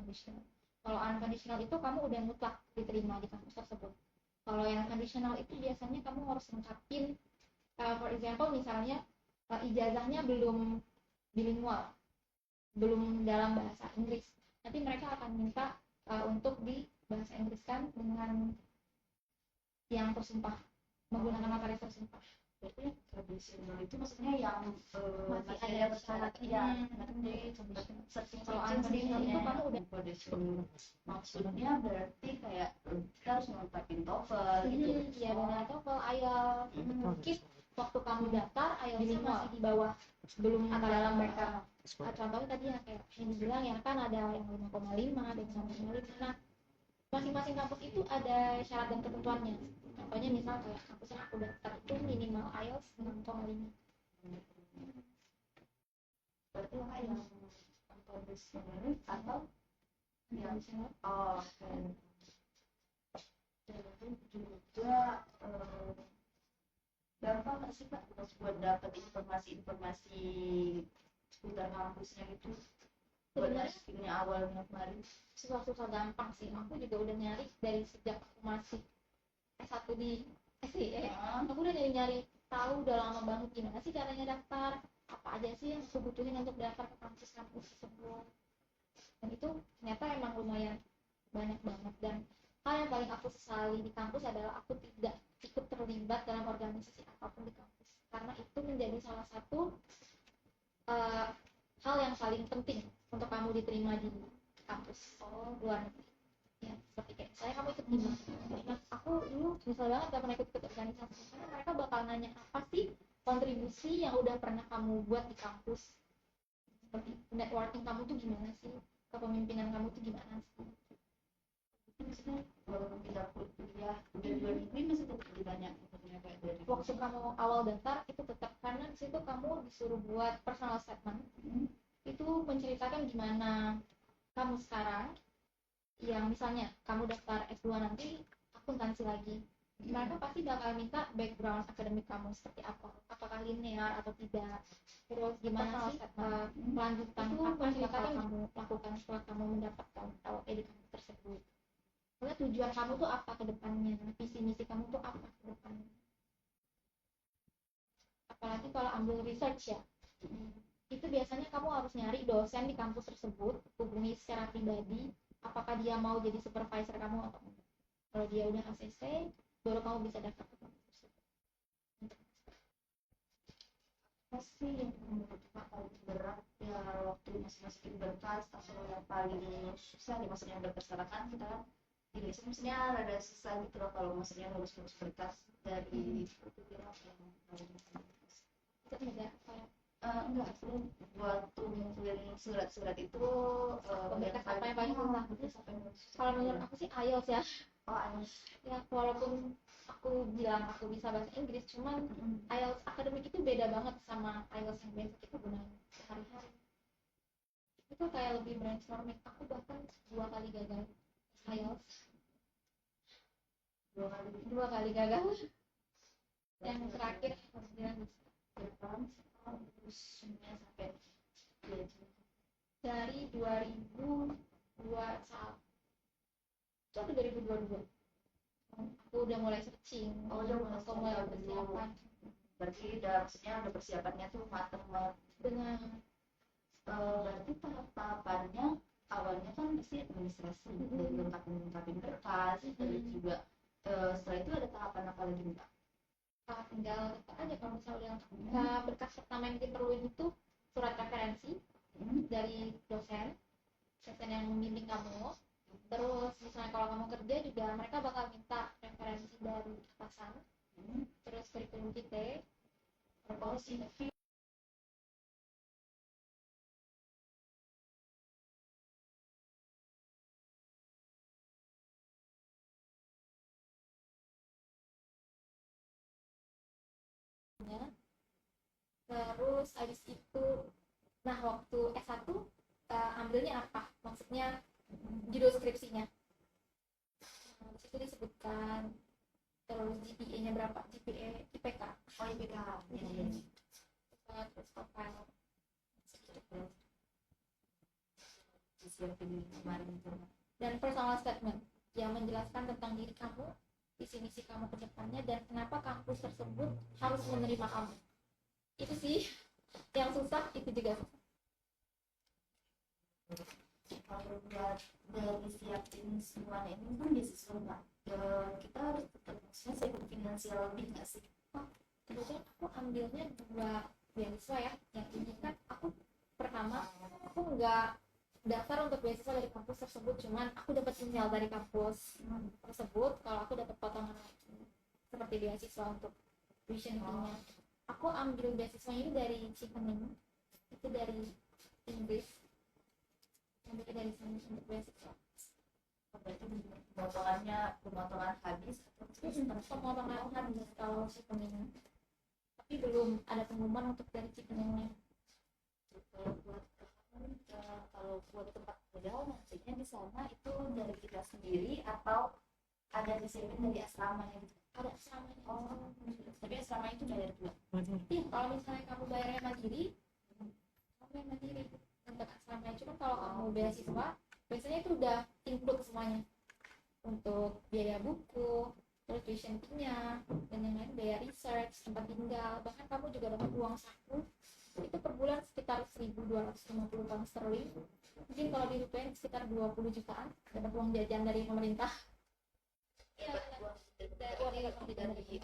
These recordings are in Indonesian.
conditional. Kalau unconditional itu kamu udah mutlak diterima di kampus tersebut. Kalau yang conditional itu biasanya kamu harus lengkapin, for example misalnya ijazahnya belum bilingual, belum dalam bahasa Inggris. Nanti mereka akan minta untuk di bahasa Inggris kan dengan yang tersumpah, menggunakan notaris tersumpah. Berarti tradisional itu maksudnya yang masih ada bersyarat kalau unconditional itu kamu udah tradisional. Maksudnya berarti kayak kita harus melengkapi TOEFL gitu. Iya benar, TOEFL, IELTS. Mungkin waktu kamu daftar IELTS masih di bawah, belum dalam mereka. Contohnya tadi yang kayak yang bilang ya kan ada yang 5,5, ada yang 6,5. Nah, masing-masing kampus itu ada syarat dan ketentuannya. Contohnya misal kayak kampus yang aku daftar itu minimal IELTS 6,5. Berarti yang tradisional atau yang dan juga gampang nggak sih Kak buat dapat informasi seputar kampusnya itu? Sebenarnya awalnya kemarin susah gampang sih. Aku juga udah nyari dari sejak aku masih S1 di aku udah nyari tahu udah lama banget gimana sih caranya daftar, apa aja sih yang aku butuhin untuk daftar ke kampus tersebut. Dan itu ternyata emang lumayan banyak banget. Dan hal yang paling aku sesali di kampus adalah aku tidak ikut terlibat dalam organisasi apapun di kampus, karena itu menjadi salah satu hal yang paling penting untuk kamu diterima di kampus luar negeri. Ya, seperti kayak saya kamu ikut hima. Nah, aku dulu misal banget gak pernah ikut organisasi, karena mereka bakal nanya apa sih kontribusi yang udah pernah kamu buat di kampus, seperti networking kamu tuh gimana sih, kepemimpinan kamu tuh gimana sih. Maksudnya walaupun kita kuliah udah di luar negeri masih tetap ditanya waktu kamu awal daftar itu tetap, karena di situ kamu disuruh buat personal statement. Itu menceritakan gimana kamu sekarang, yang misalnya kamu daftar S2 nanti akuntansi lagi, mereka pasti bakal minta background akademik kamu seperti apa, apakah linear atau tidak, terus gimana sih kelanjutan apa yang bakal kamu lakukan setelah kamu mendapatkan LLM di kampus tersebut. Soalnya tujuan kamu tuh apa ke depannya, visi misi kamu tuh apa ke depannya. Apalagi kalau ambil research ya, itu biasanya kamu harus nyari dosen di kampus tersebut, hubungi secara pribadi apakah dia mau jadi supervisor kamu atau enggak. Kalau dia udah ACC, baru kamu bisa daftar ke kampus tersebut. Pasti yang menurut Kak paling berat ya waktu masukin berkas, atau yang paling susah ya maksudnya berkas, karena kan kita kan Indonesia maksudnya rada susah gitu loh kalau maksudnya ngurus berkas dari itu yang itu enggak kayak enggak tuh buat ngumpulin surat-surat itu berkas apa yang paling susah. Kalau menurut aku sih IELTS ya. IELTS ya, walaupun aku bilang aku bisa bahasa Inggris, cuman IELTS akademik itu beda banget sama IELTS yang biasa kita gunakan sehari-hari. Itu kayak lebih brainstorming. Aku bahkan 2 kali gagal IELTS. 2 kali gagal. Yang terakhir alhamdulillah bisa. sampai dari 2021 sampai 2022 aku udah mulai searching, udah mulai persiapan. Berarti maksudnya udah persiapannya tuh matang banget. Dengan berarti tahapannya awalnya kan pasti administrasi, dari lengkapin berkas, terus juga setelah itu ada tahapan apa lagi nih Kak? Tinggal daftar aja kalau misalnya udah berkas pertama yang diperluin itu surat referensi dari dosen yang membimbing kamu. Terus misalnya kalau kamu kerja juga mereka bakal minta referensi dari atasan, terus kurikulum vitae, terus CV. Terus habis itu, nah waktu S1 ambilnya apa? Maksudnya judul skripsinya. Di situ disebutkan terus GPA-nya berapa? GPA IPK. Oh IPK. Terus profile. disiapin kemarin itu. Dan personal statement yang menjelaskan tentang diri kamu, visi misi kamu ke depannya, dan kenapa kampus tersebut harus menerima kamu. Itu sih yang susah, itu juga susah. Kalau buat dari siapin semuanya ini kan beasiswa Mbak. Kita harus tetap maksudnya siapin finansial lebih nggak sih? Kebetulan aku ambilnya 2 beasiswa ya. Yang ini kan aku pertama aku nggak daftar untuk beasiswa dari kampus tersebut, cuman aku dapat sinyal dari kampus tersebut kalau aku dapat potongan seperti beasiswa untuk tuition fee-nya. Aku ambil beasiswa ini dari Cipening, itu dari Inggris, ambilnya dari sini untuk beasiswa. Berarti pemotongan habis atau Pemotongan habis kalau Cipening, tapi belum ada pengumuman untuk dari Cipeningnya. kalau buat tempat tinggal maksudnya di sana itu dari kita sendiri atau ada disiapin dari asramanya gitu? Ada asramanya. Tapi asrama itu bayar juga. Iya, kalau misalnya kamu bayarnya mandiri, kamu bayar mandiri untuk asramanya. Cuma kalau kamu beasiswa, biasanya itu udah include semuanya, untuk biaya buku, terus tuition fee-nya, dan yang lain, biaya research, tempat tinggal, bahkan kamu juga dapat uang saku itu per bulan sekitar 1.250 pound sterling. Mungkin kalau dirupiahin sekitar 20 jutaan, dapat uang jajan dari pemerintah. Iya, dari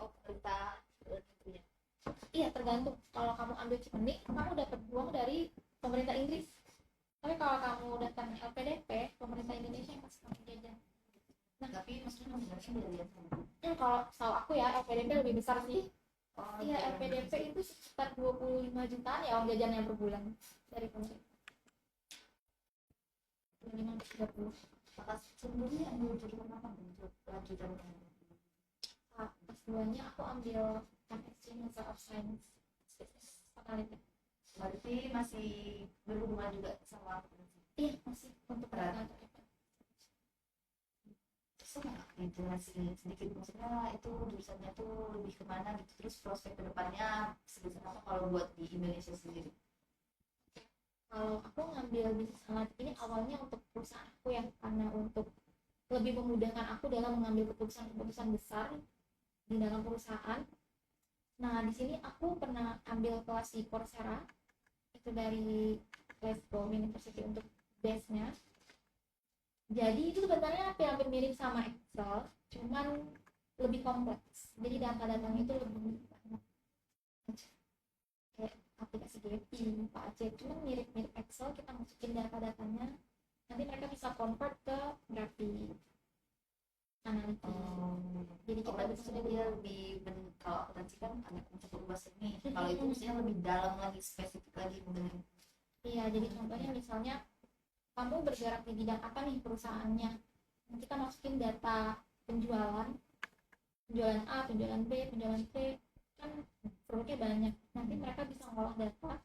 pemerintah. Iya, tergantung. Kalau kamu ambil Cipening, kamu dapat uang dari pemerintah Inggris. Tapi kalau kamu datang LPDP, pemerintah Indonesia yang kasih kamu jajan. Nah, tapi maksudnya nominalnya dari yang sama. Kalau tahu aku ya, LPDP lebih besar sih. Iya, LPDP itu sekitar 25 jutaan ya uang jajannya per bulan dari pemerintah. 25-30. Pas sebelumnya ambil jurusan apa untuk lanjutan? S2-nya aku ambil Exchange Master of Science Business Faculty. Berarti masih berhubungan juga sama akuntansi? Iya, masih untuk peralatan. Itu masih sedikit maksudnya itu jurusannya tuh lebih kemana gitu, terus prospek kedepannya sebesar apa kalau buat di Indonesia sendiri? Kalau aku ngambil bisnis analitik ini awalnya untuk perusahaan aku ya, karena untuk lebih memudahkan aku dalam mengambil keputusan-keputusan besar di dalam perusahaan. Nah, di sini aku pernah ambil kelas di Coursera, itu dari Glasgow University untuk base-nya. Jadi itu sebenarnya hampir mirip sama Excel, cuman lebih kompleks. Jadi data-datanya itu lebih banyak. Kayak aplikasi GPI, Pak cuman mirip-mirip Excel, kita masukin data-datanya. Nanti mereka bisa convert ke grafik analitis. Jadi kita bisa dia lebih kalau akuntansi kan agak mencakup luas ini. Kalau itu maksudnya lebih dalam lagi, spesifik lagi benar. Iya, jadi contohnya misalnya kamu bergerak di bidang apa nih perusahaannya, nanti kita masukin data penjualan A, penjualan B, penjualan C, kan produknya banyak. Nanti mereka bisa ngolah data,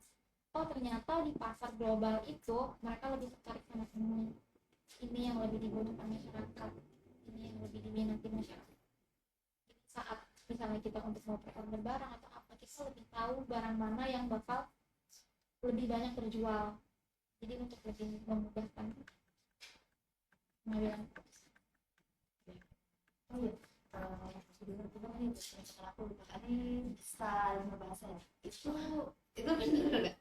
oh ternyata di pasar global itu mereka lebih tertarik sama ini yang lebih dibutuhkan masyarakat, ini yang lebih diminati masyarakat. Saat misalnya kita untuk mau pre-order barang atau apa, kita lebih tahu barang mana yang bakal lebih banyak terjual. Jadi untuk lebih memudahkan pengambilan keputusan. Sebenarnya aku ini bisa 5 bahasa ya. Itu benar nggak?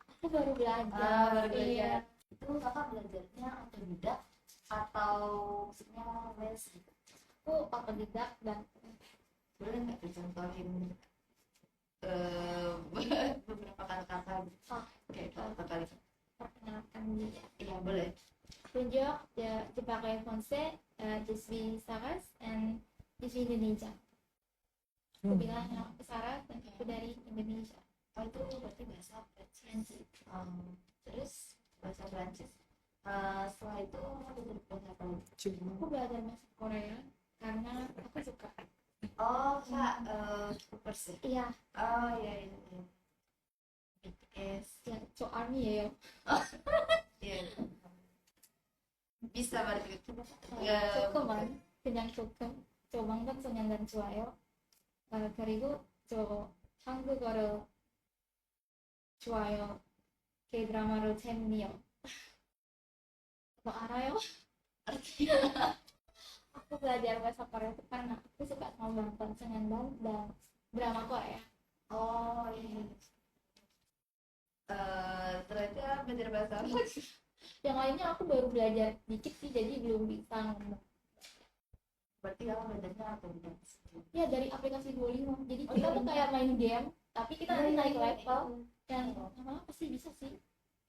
Aku baru belajar. Iya. Itu kakak belajarnya otodidak atau maksudnya les gitu? Aku otodidak dan boleh nggak dicontohin beberapa kata-kata kayak kata-kata? perkenalkan diri. Iya boleh. Bonjour, je parle français, je suis Sarah and je suis Indonesia. Aku bilang aku Sarah dan aku dari Indonesia. Oh itu berarti bahasa Prancis. Terus bahasa Prancis. Setelah itu belajar apa lagi? Aku belajar bahasa Korea karena aku suka. Oh kak, Coopers ya? Iya. Oh iya. BTS. Ya, soalnya ya. Iya. Bisa berarti. 조금만 그냥 조금 조만간 소년단 좋아요. 그리고 저 한국어로 좋아요. K 드라마로 재미요. Lo Arayo. Aku belajar bahasa Korea itu karena aku suka sama nonton Senin dan drama Korea. Oh iya. Ternyata belajar bahasa apa? Yang lainnya aku baru belajar dikit sih, jadi belum bisa ngomong. Berarti kamu belajarnya apa gitu? Ya dari aplikasi Duolingo. Jadi kita tuh kayak main game, tapi kita nanti naik level dan lama-lama pasti bisa sih.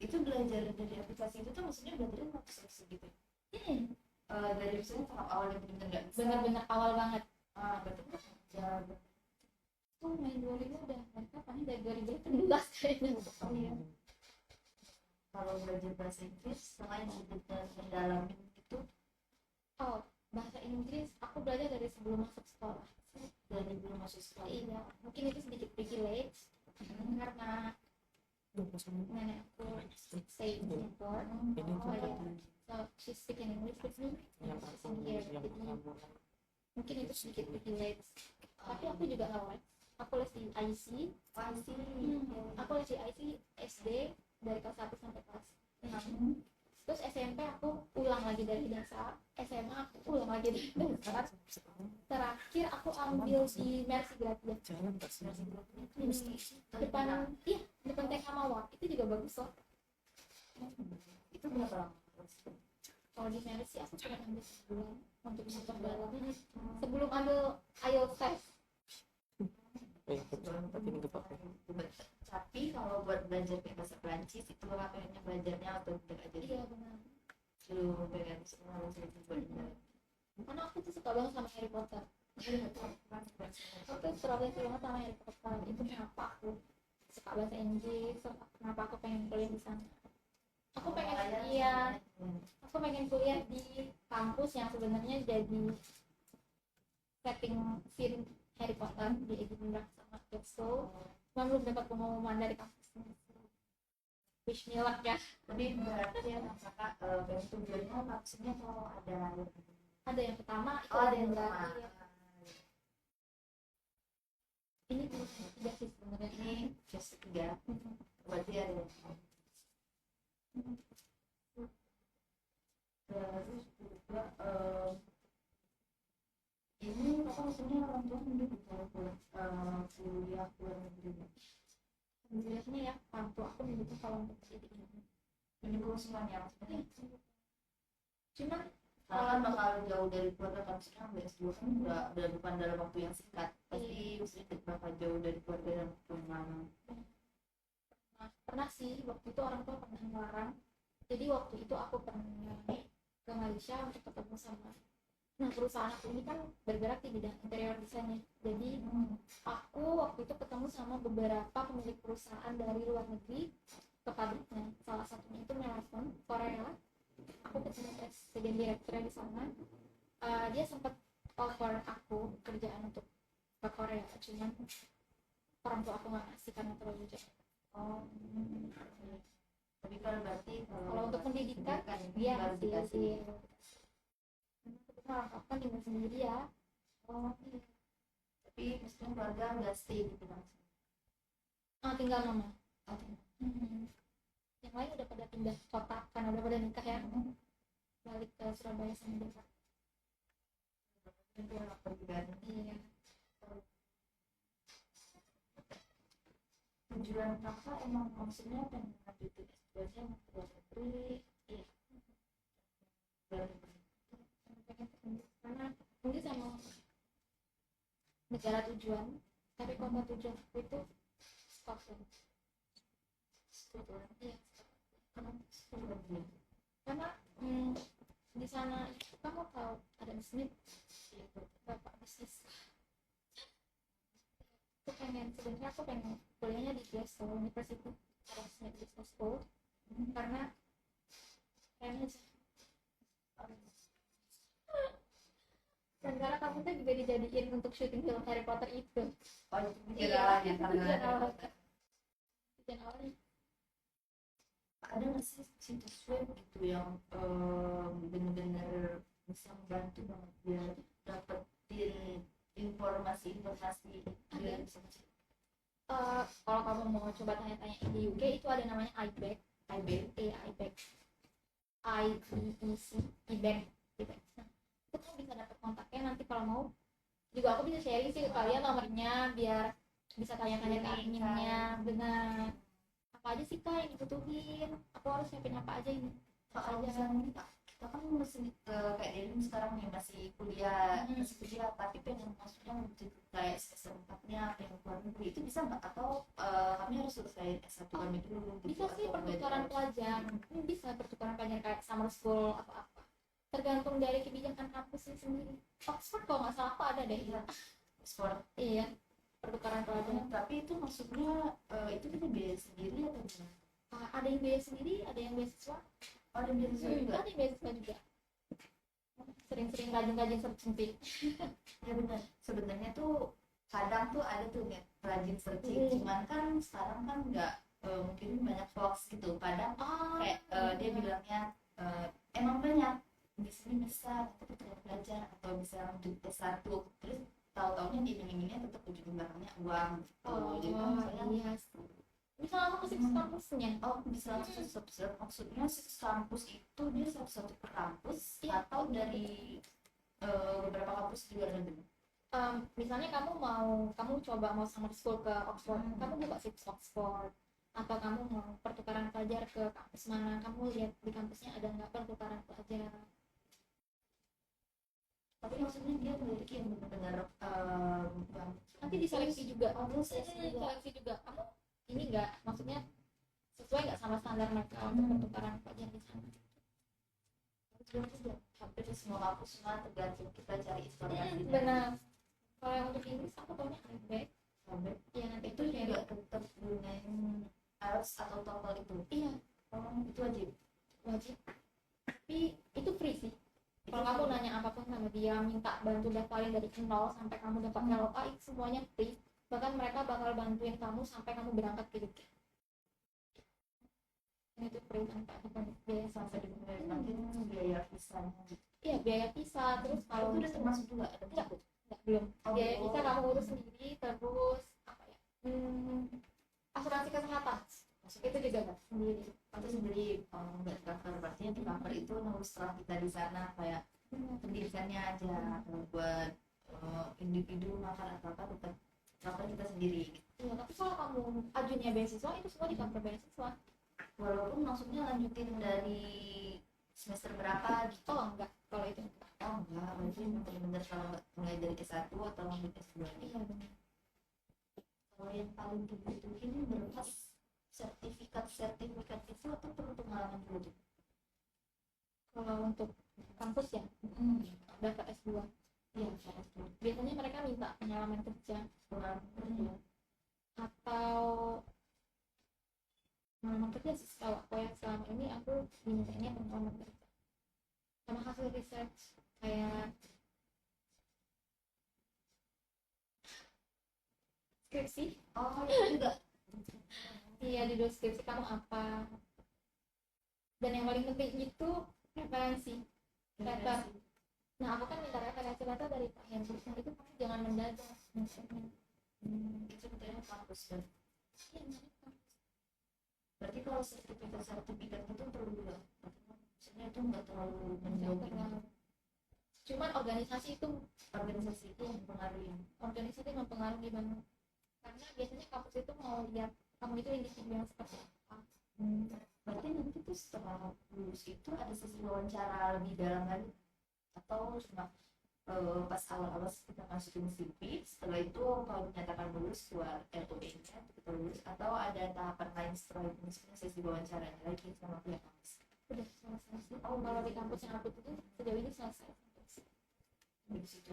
Itu belajar dari aplikasi itu tuh maksudnya belajarnya proses gitu. Dari misalnya tahap awal yang benar-benar nggak bisa. Bener-bener awal banget. Berarti kan belajar. Tuh main Duolingo udah dari kapan? Dari 2018 kayaknya. Iya. Kalau belajar bahasa Inggris selain kita mendalami itu Oh, bahasa Inggris aku belajar dari sebelum masuk sekolah. dari belum masuk sekolah. Iya, mungkin itu sedikit privilege karena nenek aku stay in Singapore. So she's speaking English with me. In here with me. Mungkin itu sedikit privilege. Tapi aku juga nggak les. Aku les di IC. Aku les di IC SD dari kelas 1 sampai kelas 6. Terus SMP aku ulang lagi dari dasar, SMA aku ulang lagi dari dasar. Terakhir aku ambil di Mercy Gratia. Depan TK Mawar itu juga bagus loh. Itu berapa lama? Kalau di Mercy aku cuma ambil sebulan untuk masuk dalam. Sebelum ambil IELTS test. Tapi kalau buat belajar kayak bahasa Prancis itu kayaknya belajarnya atau tidak aja. Iya benar. Lu pengen semua harus buat Karena aku tuh suka banget sama Harry Potter. Aku suka banget sama Harry Potter. Itu kenapa aku suka bahasa Inggris, kenapa aku pengen kuliah di sana. Aku pengen kuliah di kampus yang sebenarnya jadi setting scene Harry Potter di Edinburgh sama Glasgow. Cuma belum dapat pengumuman dari kampusnya. Wish me luck ya. Tapi berarti ya kakak pengen tujuannya maksudnya kalau Ada yang pertama, itu ada ada yang yang pertama. terakhir. Ini tiga sih sebenarnya. Ini phase 3. Berarti ada yang terus juga ini apa maksudnya orang tua mendukung kalau kuliah luar negeri. Alhamdulillahnya ya, orang tua aku mendukung kalau untuk pendidikan ini. Mendukung semuanya maksudnya. Cuman Kalau bakal jauh dari keluarga kan sekarang S2 kan udah bukan dalam waktu yang singkat. Pasti mesti bakal jauh dari keluarga dan kemana. pernah sih waktu itu orang tua pernah melarang. Jadi waktu itu aku pernah ke Malaysia untuk ketemu sama perusahaan aku ini kan bergerak di bidang interior design ya. Jadi aku waktu itu ketemu sama beberapa pemilik perusahaan dari luar negeri ke pabriknya. Salah satunya itu Marathon Korea. Aku ketemu presiden direkturnya di sana. Dia sempat offer aku kerjaan untuk ke Korea, cuman orang tua aku nggak ngasih karena terlalu jauh. Tapi kalau berarti Kalau untuk pendidikan dia baru dikasih. orang kan tinggal sendiri ya. Iya. Tapi meskipun keluarga nggak stay gitu langsung. Tinggal mama. Yang lain udah pada pindah kota karena udah pada nikah ya. Balik ke Surabaya sama Jakarta. Iya. Tujuan kakak emang maksudnya pengen lanjutin S2-nya mau ke luar negeri. Iya. Karena ini sama negara tujuan, tapi kota tujuan aku itu Scotland. Iya. Karena di sana kamu tahu ada Smith, bapak bisnis. Sebenarnya aku pengen kuliahnya di Glasgow University, ada Smith Business School, karena kayaknya dan karena kamu tuh juga dijadiin untuk syuting film Harry Potter itu. Oh, itu Iya, tujuan itu karena tujuan awalnya. ada nggak sih situs web gitu yang benar-benar bisa membantu banget biar dapetin informasi biar bisa Kalau kamu mau coba tanya-tanya di UK itu ada namanya iBeg. IBEC, IBEC. Nah, itu kan bisa dapat kontaknya nanti kalau mau. Juga aku bisa sharing sih ke kalian nomornya biar bisa tanya-tanya ke adminnya. Benar. Apa aja sih kak yang dibutuhin? Aku harus siapin apa aja ini? Kalau misalnya kita kan masih kayak Delim sekarang nih masih kuliah tapi pengen maksudnya untuk kayak semester 4-nya pengen keluar negeri itu bisa nggak atau kami harus selesai S1 kami dulu gitu, Bisa sih atau pertukaran pelajar. Bisa pertukaran pelajar kayak summer school atau apa. Tergantung dari kebijakan kampusnya sendiri. Oxford kalau nggak salah aku ada deh. Iya, sport. Iya, pertukaran pelajar. Tapi itu maksudnya itu kita biaya sendiri atau gimana? Ada yang biaya sendiri, ada yang beasiswa. Ada yang beasiswa juga? Ada yang beasiswa juga. Sering-sering rajin-rajin searching. Ya benar. Sebenarnya tuh kadang tuh ada tuh nih rajin searching. Cuman kan sekarang kan nggak mungkin banyak hoax gitu. Kadang kayak dia bilangnya emang banyak di sini bisa tapi tidak belajar atau bisa lanjut S1 terus tahu-taunya di iming-imingnya tetap ujung belakangnya uang gitu. Jadi kan misalnya bisa langsung ke situs kampusnya. Bisa langsung maksudnya situs kampus itu dia satu-satu per kampus atau dari beberapa kampus di luar negeri. Misalnya kamu coba mau summer school ke Oxford, kamu buka situs Oxford. Atau kamu mau pertukaran pelajar ke kampus mana, kamu lihat di kampusnya ada nggak pertukaran pelajar. Tapi maksudnya dia memiliki yang benar-benar nanti diseleksi juga. Diseleksi juga. Kamu ini nggak, maksudnya sesuai nggak sama standar mereka untuk pertukaran pelajar di sana. Hampir semua kampus semua tergantung kita cari informasi. Benar. Kalau yang untuk Inggris aku tahunya IBEC. Ya nanti itu juga tetap gunain IELTS atau TOEFL itu. Iya. Itu wajib. Tapi itu free sih. Kalau kamu nanya apapun sama dia, minta bantu daftarin dari nol sampai kamu dapat LOA, itu semuanya free. Bahkan mereka bakal bantuin kamu sampai kamu berangkat ke UK. Itu free tanpa ada biaya sampai di nanti biaya visanya. Iya, biaya visa. Terus kalau itu udah termasuk juga ada enggak, belum. Biaya visa kamu urus sendiri, terus apa ya? Asuransi kesehatan. Itu juga sendiri. Atau sendiri nggak cover, berarti yang di cover itu nunggu setelah kita di sana kayak pendidikannya aja atau buat individu makan atau apa tetap cover kita sendiri. Iya, tapi kalau kamu ajunya beasiswa itu semua di cover beasiswa. Walaupun maksudnya lanjutin dari semester berapa gitu. Enggak, kalau itu enggak. Enggak, berarti benar-benar kalau mulai dari S1 atau lanjut S2. Iya benar. Kalau yang paling dibutuhin berkas sertifikat itu atau perlu pengalaman dulu tuh? Kalau untuk kampus ya, daftar S2. Iya, S2. Biasanya mereka minta pengalaman kerja, atau pengalaman kerja sih. Kalau aku yang selama ini aku dimintainnya pengalaman kerja sama hasil research kayak skripsi. Juga. Iya, di skripsi kamu apa, dan yang paling penting itu referensi letter. Nah, aku kan minta referensi letter dari Pak Hendrik. Nah, itu kamu jangan mendadak. Itu katanya kampus kan? Iya, berarti kalau sertifikat itu perlu juga. Maksudnya itu nggak terlalu menjauh. Cuman organisasi itu mempengaruhi. Organisasi mempengaruhi banget. Karena biasanya kampus itu mau lihat kamu itu individu yang seperti apa. Berarti nanti tuh setelah lulus itu ada sesi wawancara lebih dalam lagi atau cuma pas awal-awal kita masukin CV, setelah itu kalau dinyatakan lulus keluar LOE-nya kita lulus, atau ada tahapan lain setelah itu misalnya sesi wawancara lagi sama pihak kampus? Udah selesai sih. Kalau di kampus yang aku tuh sejauh ini selesai. Di situ.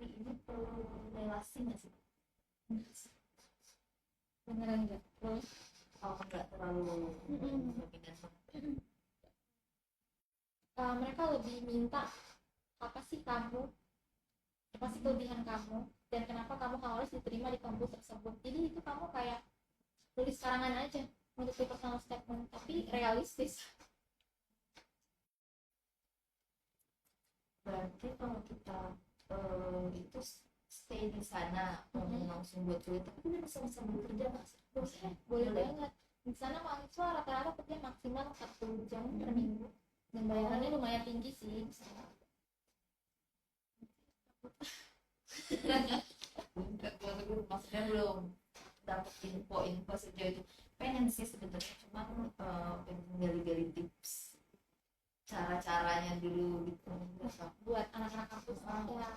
Ini perlu relasi nggak sih? Beneran enggak? Terus nggak terlalu dominan. Mereka lebih minta apa sih kelebihan kamu dan kenapa kamu harus diterima di kampus tersebut. Jadi itu kamu kayak tulis karangan aja untuk di personal statement, tapi realistis. Berarti kalau kita itu stay di sana langsung buat kuliah, tapi kita bisa sambil kerja nggak sih? Boleh banget. Di sana mahasiswa rata-rata kerja maksimal 40 jam per minggu dan bayarannya lumayan tinggi sih. Maksudnya belum dapat info sejauh itu. Pengen sih sebenarnya, cuman pengen gali-gali tips cara-caranya dulu gitu. Buat anak-anak kampus ya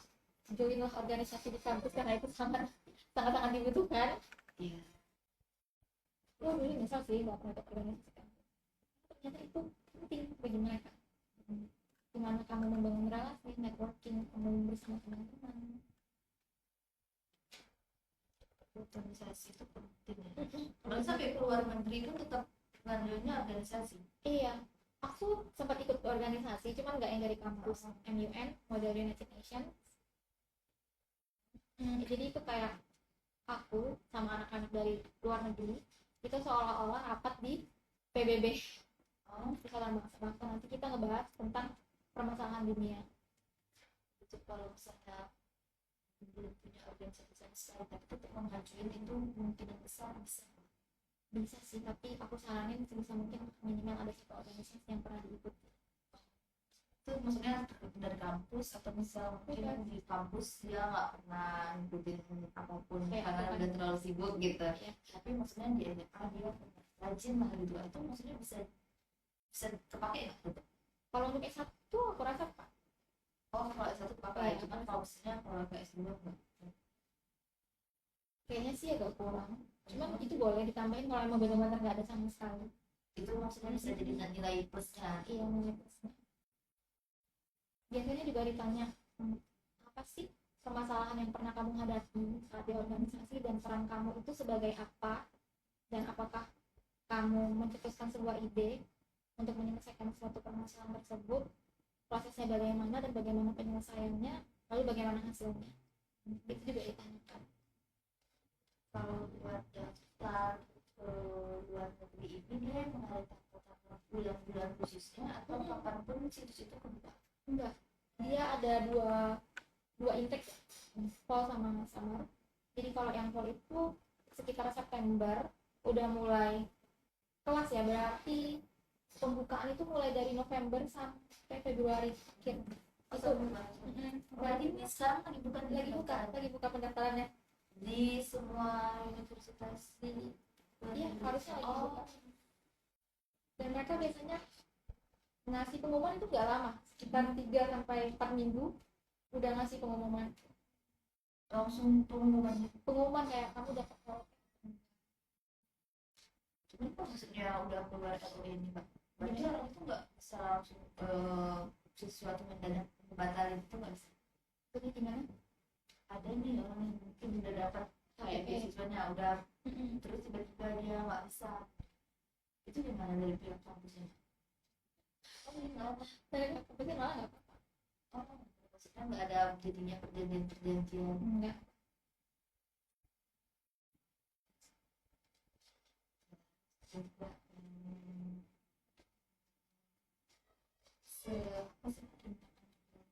joinlah organisasi di kampus karena itu sangat dibutuhkan. Iya. Lo dulu misal sih nggak pernah ikut organisasi kampus, ternyata itu penting bagi mereka. Gimana kamu membangun relasi, networking, kamu bersama teman-teman. Organisasi itu penting ya. Kalau sampai keluar negeri pun tetap ngambilnya organisasi. Iya, aku sempat ikut organisasi, cuman nggak yang dari kampus. MUN, Model United Nations. Jadi itu kayak aku sama anak-anak dari luar negeri itu seolah-olah rapat di PBB, Persatuan Bangsa-Bangsa. Nanti kita ngebahas tentang permasalahan dunia. Itu kalau misalnya belum punya organisasi sama sekali tapi tetap memajuin itu mungkin yang besar Bisa sih, tapi aku saranin sebisa mungkin minimal ada satu organisasi yang pernah diikuti. itu maksudnya dari kampus atau misal mungkin di kampus dia nggak pernah ngikutin apapun Kayak karena apa? udah terlalu sibuk gitu Iya. tapi maksudnya di SMA dia rajin lah gitu itu maksudnya bisa terpakai nggak gitu. Kalau untuk S1 aku rasa Pak, Oh kalau S1 terpakai Iya. cuman kalau misalnya kalau ke S2 nggak. kayaknya sih agak kurang. Cuman itu boleh ditambahin kalau emang benar-benar nggak ada sama sekali. Itu maksudnya bisa jadi nilai plusnya. Iya, nilai plusnya. Biasanya juga ditanya, apa sih permasalahan yang pernah kamu hadapi saat di organisasi dan peran kamu itu sebagai apa, dan apakah kamu mencetuskan sebuah ide untuk menyelesaikan suatu permasalahan tersebut, prosesnya bagaimana dan bagaimana penyelesaiannya, lalu bagaimana hasilnya. Itu juga ditanyakan. Kalau buat daftar ke luar negeri ini dia mengadakan bulan-bulan khususnya atau kapanpun situs itu kebuka? Enggak, dia ada dua intake, fall sama summer. Jadi kalau yang fall itu sekitar September udah mulai kelas ya, berarti pembukaan itu mulai dari November sampai Februari akhir. Itu Berarti ini sekarang lagi buka pendaftarannya. di semua universitas di Iya, harusnya lagi oh buka. Dan mereka biasanya ngasih pengumuman itu gak lama, sekitar 3 sampai 4 minggu udah ngasih pengumuman langsung pengumuman kayak kamu dapat fall. cuman kok maksudnya udah keluar atau ini Pak berarti orang itu nggak bisa langsung sesuatu mendadak batalin itu nggak bisa. Jadi gimana? Ada nih orang yang mungkin udah dapat kayak beasiswanya udah terus tiba-tiba dia nggak bisa, itu gimana dari pihak kampusnya? Oh ini nggak apa, Dari kampusnya malah nggak apa-apa. oh maksudnya nggak ada jadinya perjanjian. Enggak. Juga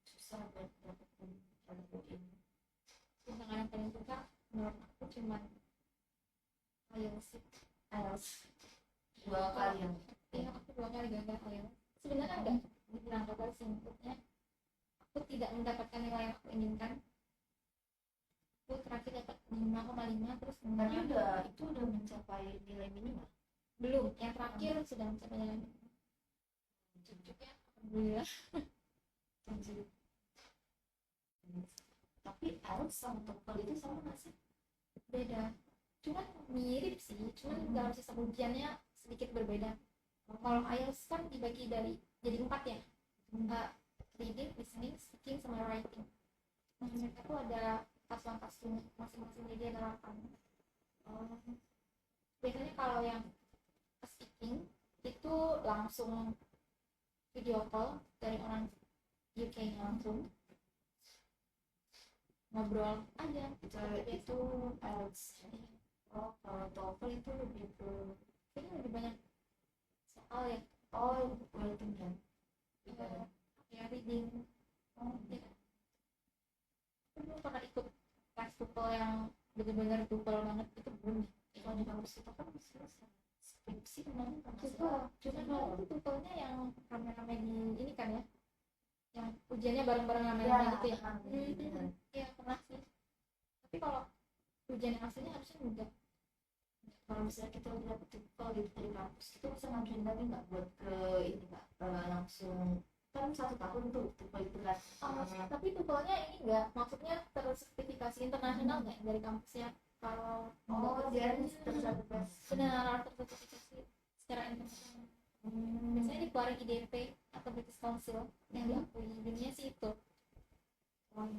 susah buat dapetin ini. Tantangan yang paling susah menurut aku cuman IELTS. 2 kali yang Iya, aku 2 kali gagal IELTS. Sebenarnya enggak dibilang gagal sih, maksudnya aku tidak mendapatkan nilai yang aku inginkan. Aku terakhir dapat 5,5 terus tadi itu udah mencapai nilai minimal. belum, yang terakhir sudah mencapai nilai minimal. Juga alhamdulillah. Tapi IELTS sama TOEFL itu sama nggak sih? Beda, cuman mirip sih, cuman dalam sistem ujiannya sedikit berbeda. Kalau IELTS kan dibagi jadi 4 ya, reading, listening, speaking, sama writing. Nah, mereka tuh ada paslon-paslon masing-masing, jadi ada 8. Biasanya kalau yang speaking itu langsung video call dari orang UK langsung ngobrol aja. Itu IELTS. Oh kalau TOEFL itu lebih ke Kayaknya lebih banyak soal ya. oh writing kan. Ya reading. Ya. Aku pernah ikut kelas TOEFL yang benar-benar TOEFL banget, itu belum. Kalau di kampus kita kan skripsi Cuma kalau itu tutornya yang rame-rame di ini kan ya, yang ujiannya bareng-bareng rame-rame gitu ya. Iya pernah sih. Tapi kalau ujian aslinya harusnya enggak. Kalau misalnya kita udah dapet TOEFL gitu dari kampus, kita bisa ngajuin lagi nggak buat ke ini Kak, langsung kan 1 tahun tuh TOEFL itu kan. Tapi tutornya ini enggak, maksudnya tersertifikasi internasional nggak dari kampusnya? Kalau Dia tersertifikasi. benar tersertifikasi secara internasional. Biasanya dikeluarin IDP atau British Council yang diakui dunia sih itu. Oh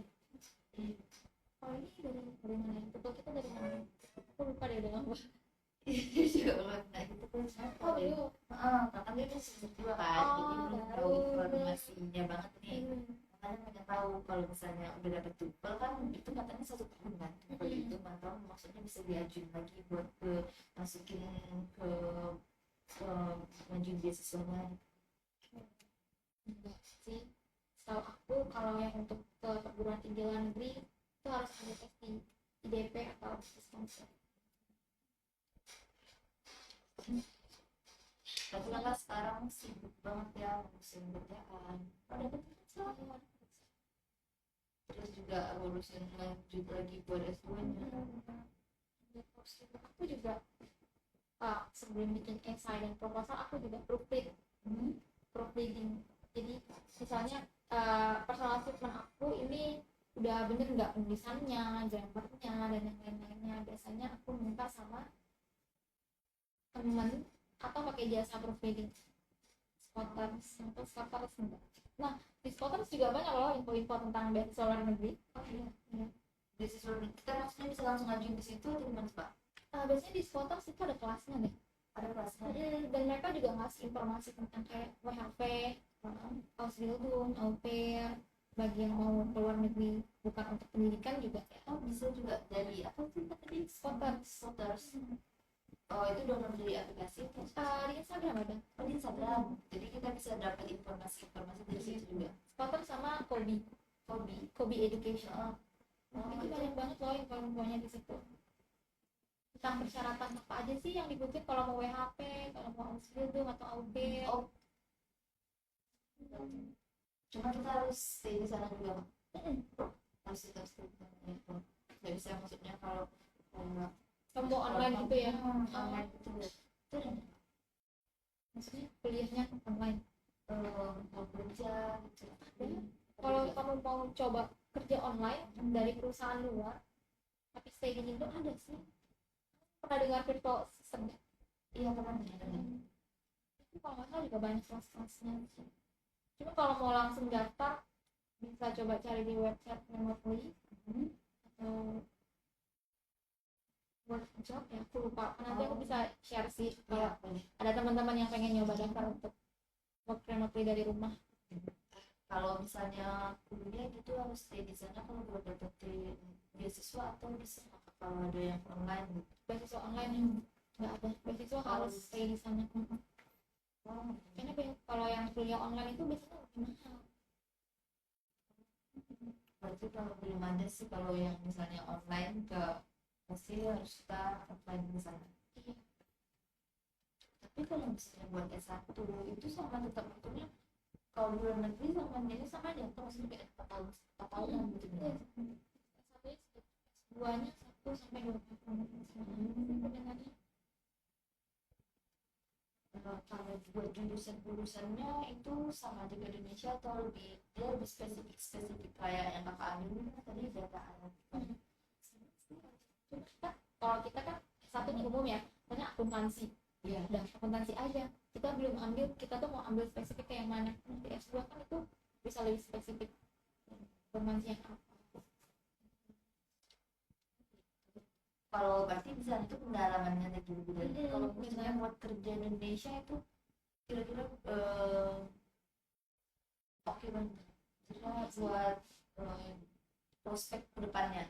ini dari mana? Tutor kita dari mana? Aku lupa deh udah lama. Juga belum nah gitu kan Oh iya. karena dia kan semester 2 kan, jadi belum tahu informasinya banget nih. Makanya pengen tahu kalau misalnya udah dapet TOEFL kan itu katanya 1 tahun kan TOEFL itu, mantap maksudnya bisa diajuin lagi buat ke masukin ke ngajuin beasiswanya. Enggak sih. Setahu aku kalau yang untuk ke perguruan tinggi luar negeri itu harus ada tes di IDP atau British Council. Tapi kan sekarang sibuk banget ya ngurusin kerjaan, Ada betul terus juga ngurusin lanjut lagi buat S2-nya. Aku juga sebelum bikin essay dan proposal aku juga proofreading. Jadi misalnya personal statement aku ini udah bener nggak penulisannya, grammarnya dan yang lain-lainnya. Biasanya aku minta sama teman atau pakai jasa proofreading. Spotters enggak. Nah di Spotters juga banyak loh info-info tentang beasiswa luar negeri. Iya. Beasiswa kita maksudnya bisa langsung ngajuin ke situ atau gimana Pak? Biasanya di Spotters itu ada kelasnya deh. Ada kelasnya. Dan mereka juga ngasih informasi tentang kayak WHP, Ausbildung, au pair, bagi yang mau keluar negeri bukan untuk pendidikan juga ya. Oh bisa juga dari apa sih tadi? Spotters. Oh itu download dari aplikasi atau Di Instagram ada. di Instagram. Jadi kita bisa dapat informasi dari situ juga. Spotter sama Kobi Education. Itu banyak banget loh info-infonya di situ. Tentang persyaratan apa aja sih yang dibutuhin kalau mau WHP, kalau mau Ausbildung atau au pair. Cuma kita harus stay di sana juga. Harus tetap stay di sana itu. Nggak bisa maksudnya kalau kamu online gitu ya. Online itu Maksudnya kuliahnya online. mau kerja gitu. Kalau kamu mau coba kerja online dari perusahaan luar tapi stay di Indo ada sih. Pernah dengar virtual assistant nggak? Iya pernah dengar. Itu kalau nggak salah juga banyak kelas-kelasnya sih. Cuma kalau mau langsung daftar bisa coba cari di website Menotely atau Work Job ya, aku lupa. Nanti aku bisa share sih kalau ada teman-teman yang pengen nyoba daftar untuk work remotely dari rumah. Kalau misalnya kuliah gitu harus stay di sana kalau buat dapetin beasiswa atau bisa kalau ada yang online gitu. Beasiswa online yang nggak ada, beasiswa harus stay di sana. Karena kalau yang kuliah online itu biasanya lebih mahal. Berarti kalau belum ada sih kalau yang misalnya online ke pasti harus kita apply di sana. Iya. Tapi kalau misalnya buat S1 itu sama tetap untungnya kalau di luar negeri sama ini sama aja atau maksudnya kayak 4 tahunan gitu ya. S1-nya 1 sampai 2 tahun. Perbedaannya. Kalau buat jurusannya itu sama di Indonesia atau lebih dia lebih spesifik kayak yang kakak Anin tadi data anak. Kalau kita kan satu nih umum ya, hanya akuntansi. Iya. Udah akuntansi aja. Kita belum ambil, kita tuh mau ambil spesifik kayak mana. Nanti S2 kan itu bisa lebih spesifik. Akuntansi yang apa? Kalau berarti di sana itu pendalamannya lagi budaya. Kalau misalnya buat kerja di Indonesia itu kira-kira oke banget. Jadi buat prospek kedepannya.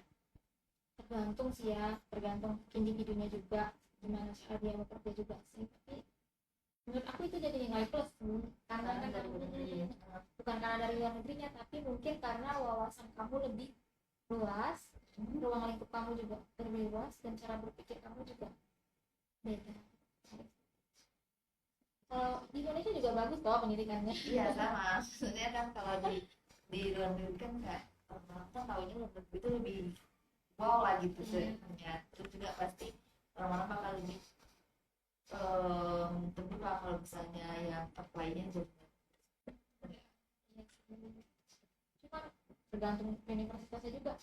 Tergantung sih ya, tergantung individunya juga gimana cara dia bekerja juga sih. Tapi menurut aku itu jadi nilai plus karena kan Dari luar negeri. bukan karena dari luar negerinya, tapi mungkin karena wawasan kamu lebih luas, ruang lingkup kamu juga lebih luas, dan cara berpikir kamu juga beda. juga bagus kok pendidikannya. Iya sama, maksudnya kan kalau di luar negeri kan kayak orang kan taunya luar negeri itu lebih wow lah gitu sebenarnya. Terus juga pasti orang-orang bakal lebih terbuka kalau misalnya yang apply-nya jadi Cuma tergantung universitasnya juga.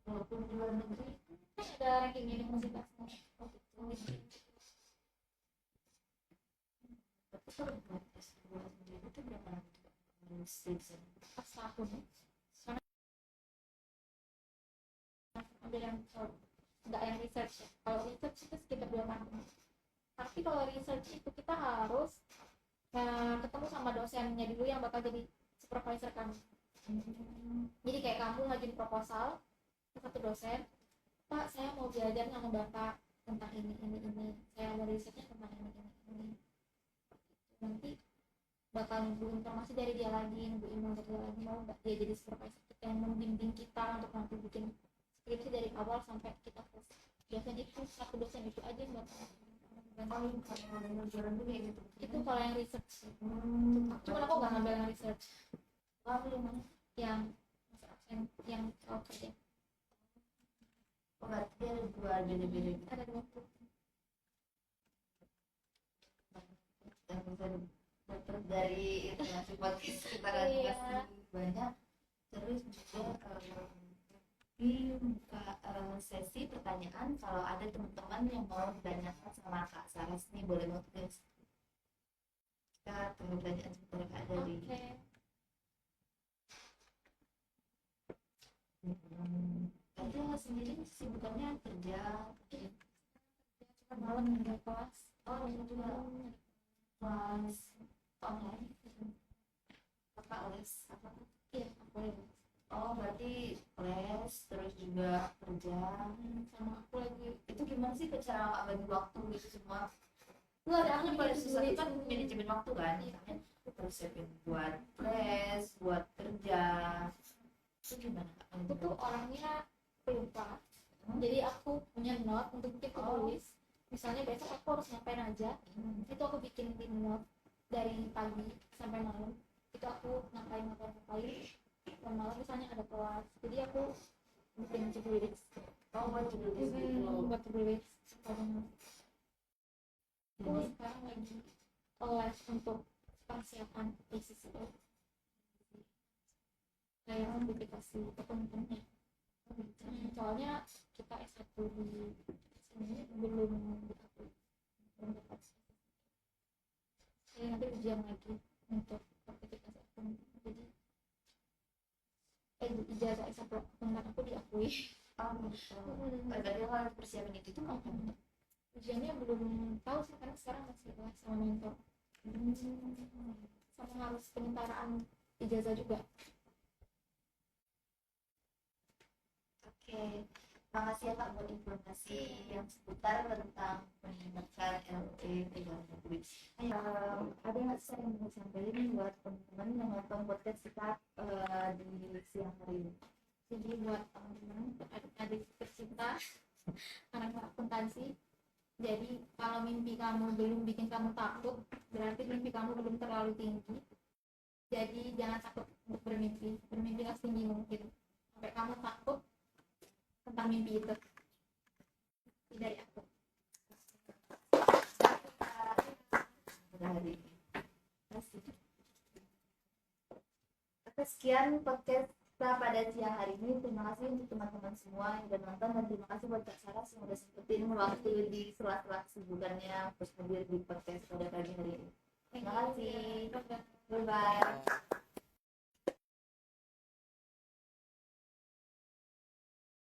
walaupun di luar negeri Kan ada ranking universitasnya. oh gitu. Tapi kalau buat S2 sendiri itu berapa lama tuh harus skripsi? Pas tahun. Karena ada yang nggak yang research ya. Kalau research itu sekitar 2 tahun. Tapi kalau research itu kita harus ketemu sama dosennya dulu yang bakal jadi supervisor kamu. Jadi kayak kamu ngajuin proposal ke satu dosen, Pak saya mau belajar sama Bapak tentang ini, saya mau risetnya tentang ini. Nanti bakal nunggu informasi dari dia lagi, nunggu email dari dia lagi, mau nggak dia jadi supervisor kita yang membimbing kita untuk nanti bikin skripsi dari awal sampai kita selesai. Biasanya itu satu dosen itu aja yang bakal Kalau pelajaran tuh kayak gitu. itu kalau yang research. Cuman aku nggak ngambil yang research. Lalu yang mana? Yang masa absen yang kerja Oh, berarti dia ada dua beda-beda gitu. ada 20. Yang bisa dapat dari informasi podcast kita Iya. masih banyak. Terus juga dibuka sesi pertanyaan kalau ada teman-teman yang mau bertanyakan sama Kak Saras nih boleh banget guys. Kita tunggu pertanyaan sebentar Kak dari Oke. Tadi sendiri sibukannya kerja Cuma malam ada kelas. oh ini juga kelas online Kakak les apa? Iya, aku les. Oh berarti les terus juga kerja Sama aku lagi. itu gimana sih cara bagi waktu gitu semua? Lu ada Aku ahli paling susah itu kan manajemen waktu kan, misalnya harus siapin buat les, buat kerja. Itu gimana Kak? aku tuh orangnya pelupa. Jadi aku punya note untuk bikin tulis. Misalnya besok aku harus ngapain aja, itu aku bikin di note dari pagi sampai malam. Itu aku ngapain. Dan malam misalnya ada kelas, jadi aku bikin to-do list. Oh buat to-do list gitu. Buat to-do list. Aku sekarang lagi les untuk persiapan tesis itu. Kayak sertifikasi teman-temannya. Soalnya kita S1 di sini belum diakui, belum dapat. Jadi nanti ujian lagi untuk sertifikasi aku. Jadi ijazah S1 tentang aku diakui. Oh gitu. Berarti lo harus persiapin itu tuh kapan? Ujiannya belum tahu sih karena sekarang masih les sama mentor. Sama harus penyentaraan ijazah juga. Oke, makasih ya Kak buat informasi yang seputar tentang pendidikan LE 3 ada nggak sih yang mau sampaikan buat teman-teman yang nonton podcast kita di siang hari ini? Jadi buat teman-teman adik-adik tercinta anak-anak akuntansi, jadi kalau mimpi kamu belum bikin kamu takut, berarti mimpi kamu belum terlalu tinggi. Jadi jangan takut untuk bermimpi setinggi mungkin sampai kamu takut tentang mimpi itu. Dari aku. Hari ini. Oke, sekian podcast kita pada siang hari ini. Terima kasih untuk teman-teman semua yang udah nonton dan terima kasih buat Kak Saras yang udah sempetin waktu di sela-sela kesibukannya terus hadir di podcast pada pagi hari ini. Terima kasih. Bye bye.